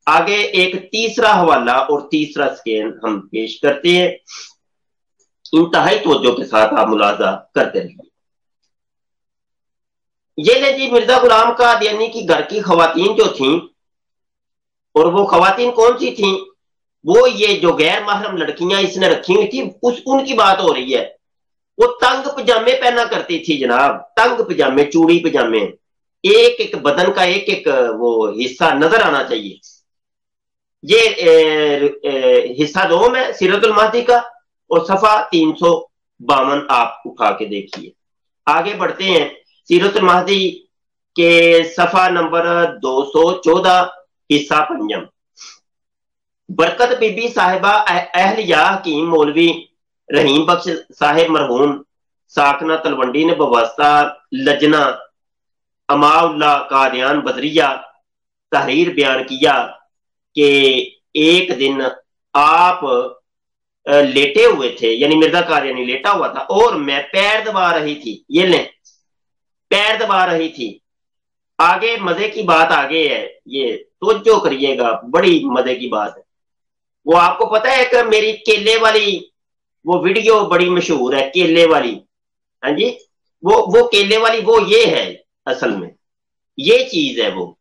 आगे एक तीसरा हवाला और तीसरा स्कैन हम पेश करते हैं, इंतहाई तवज्जो के साथ आप मुलाजा करते रहिए। ये ले जी, मिर्जा गुलाम कादियानी की घर की खवातीन जो थीं, और वो खवातीन कौन सी थीं? वो ये जो गैर महरम लड़कियां इसने रखी हुई थी, उनकी बात हो रही है। वो तंग पजामे पहना करती थी जनाब, तंग पजामे, चूड़ी पजामे, एक एक बदन का एक एक वो हिस्सा नजर आना चाहिए। ये हिस्सा 2 है सीरतुल महदी का, और सफा 352 आप उठा के देखिए। आगे बढ़ते हैं, सीरतुल महदी के सफा नंबर 214, हिस्सा 5। बरकत बीबी साहिबा अहलिया हकीम मौलवी रहीम बख्श साहिब मरहूम साकना तलवंडी ने बवास्ता लजना अमाउल्ला कादियान बदरिया तहरीर बयान किया कि एक दिन आप लेटे हुए थे, यानी मिर्जा कादियानी लेटा हुआ था, और मैं पैर दबा रही थी। ये लें, पैर दबा रही थी। आगे मजे की बात आगे है, ये तवज्जो करिएगा, बड़ी मजे की बात है। वो आपको पता है कि मेरी केले वाली वो वीडियो बड़ी मशहूर है, केले वाली, हाँ जी, वो केले वाली वो ये है, असल में ये चीज है वो,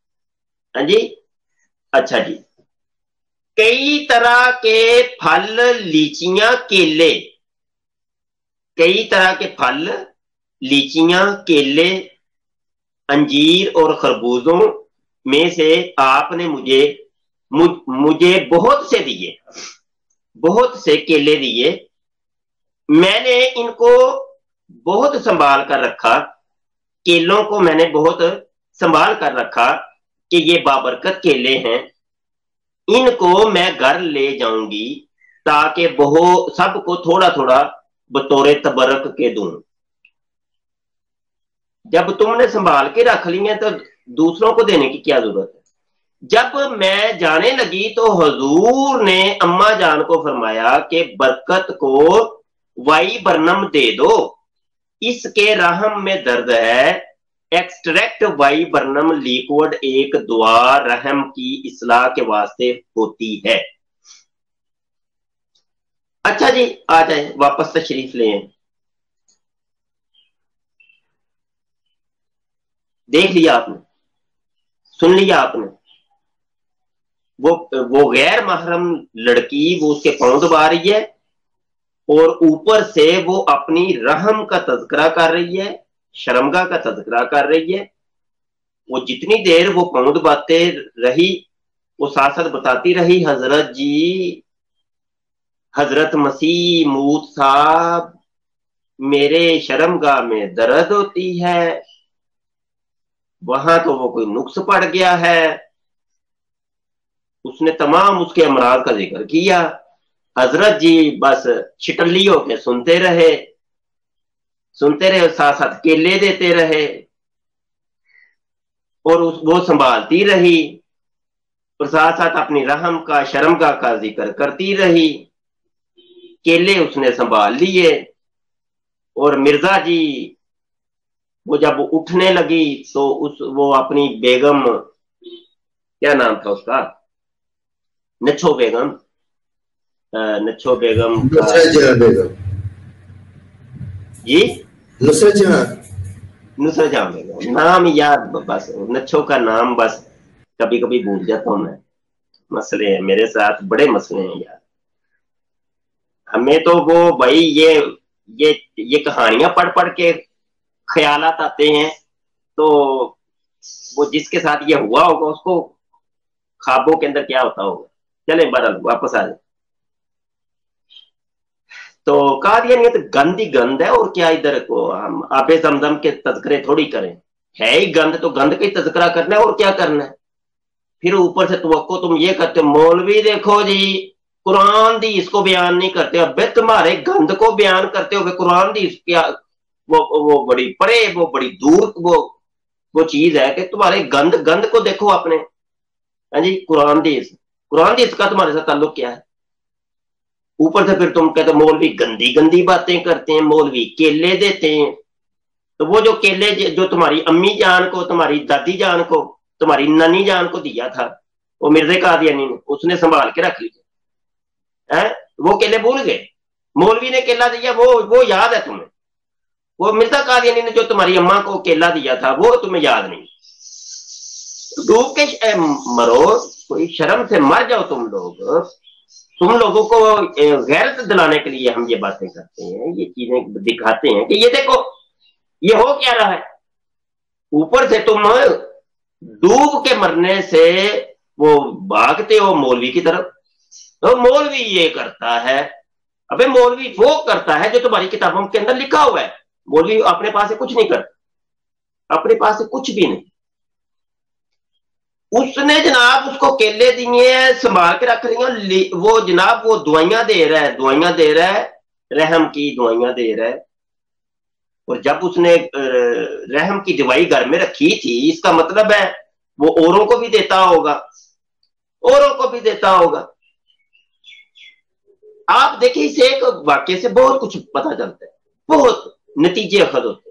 हाँ जी। अच्छा जी, कई तरह के फल, लीचियां, केले, कई तरह के फल, लीचियां, केले, अंजीर और खरबूजों में से आपने मुझे बहुत से दिए, बहुत से केले दिए। मैंने इनको बहुत संभाल कर रखा, केलों को मैंने बहुत संभाल कर रखा कि ये बाबरकत केले हैं, इनको मैं घर ले जाऊंगी ताकि सबको थोड़ा थोड़ा बतौरे तबरक के दूं। जब तुमने संभाल के रख ली है तो दूसरों को देने की क्या जरूरत है? जब मैं जाने लगी तो हुजूर ने अम्मा जान को फरमाया कि बरकत को वाई बरनम दे दो, इसके रहम में दर्द है। एक्सट्रैक्ट वाई बरनम लिक्विड एक दुआ रहम की इस्लाह के वास्ते होती है। अच्छा जी, आ जाए, वापस तशरीफ ले। देख लिया आपने, सुन लिया आपने, वो गैर महरम लड़की वो उसके पांव दबा रही है, और ऊपर से वो अपनी रहम का तज़किरा कर रही है, शर्मगाह का तज़किरा कर रही है। वो जितनी देर वो पांव दबाते रही, वो साथ साथ बताती रही, हजरत जी, हजरत मसीह मूद साहब, मेरे शर्मगाह में दर्द होती है, वहां तो वो कोई नुक्स पड़ गया है। उसने तमाम उसके अमराज का जिक्र किया। हजरत जी बस छिटल्ली होके सुनते रहे, साथ साथ केले देते रहे, और वो संभालती रही, और साथ साथ अपनी रहम का, शर्मगाह का जिक्र करती रही। केले उसने संभाल लिए, और मिर्जा जी वो जब उठने लगी तो वो अपनी बेगम, क्या नाम था उसका, नच्छो बेगम, नच्छो बेगम का जी, नुसरत जहां बेगम नाम याद, बस नच्छो का नाम बस कभी कभी भूल जाता हूं मैं। मसले हैं मेरे साथ, बड़े मसले हैं यार। हमें तो वो भाई ये कहानियां पढ़ पढ़ के ख्यालात आते हैं, तो वो जिसके साथ ये हुआ होगा उसको ख्वाबों के अंदर क्या होता होगा। चले बहरहाल वापस आ जाए। तो कादियानियत गंद ही गंद है, और क्या इधर को हम आपे जमजम के तज़किरे थोड़ी करें, है ही गंद, तो गंद का ही तज़किरा करना है, और क्या करना है। फिर ऊपर से तवक्को तुम ये करते, मौलवी देखो जी कुरान दी इसको बयान नहीं करते, अबे तुम्हारे गंद को बयान करते हो, कुरान दी क्या वो बड़ी परे, वो बड़ी दूर वो चीज है कि तुम्हारे गंद को देखो अपने। हाँ जी, कुरान दी इसका तुम्हारे साथ ताल्लुक क्या है? ऊपर से फिर तुम कहते मौलवी गंदी गंदी बातें करते हैं, मौलवी केले देते हैं। तो वो जो केले जो तुम्हारी अम्मी जान को, तुम्हारी दादी जान को, तुम्हारी नानी जान को दिया था, وہ مرزا قادیانی نے، اس نے سنبھال کے رکھ لیے، وہ کیلے بھول گئے، مولوی نے کیلا دیا وہ یاد ہے تمہیں، وہ مرزا قادیانی نے جو تمہاری اماں کو کیلا دیا تھا وہ تمہیں یاد نہیں، ڈوب کے مرو، کوئی شرم سے مر جاؤ تم لوگ، تم لوگوں کو غیرت دلانے کے لیے ہم یہ باتیں کرتے ہیں، یہ چیزیں دکھاتے ہیں کہ یہ دیکھو یہ ہو کیا رہا ہے، اوپر سے تم ڈوب کے مرنے سے وہ بھاگتے ہو مولوی کی طرف، تو مولوی یہ کرتا ہے، ابے مولوی وہ کرتا ہے جو تمہاری کتابوں کے اندر لکھا ہوا ہے، مولوی اپنے پاس سے کچھ نہیں کرتا، اپنے پاس سے کچھ بھی نہیں، اس نے جناب اس کو کیلے دیے ہیں، سنبھال کے رکھ رہی ہیں، وہ جناب وہ دعائیاں دے رہا ہے، رحم کی دعائیاں دے رہا ہے، اور جب اس نے رحم کی دوائی گھر میں رکھی تھی، اس کا مطلب ہے وہ اوروں کو بھی دیتا ہوگا، آپ دیکھیں اس ایک واقعے سے بہت کچھ پتا چلتا ہے، بہت نتیجے اخذ ہوتے ہیں۔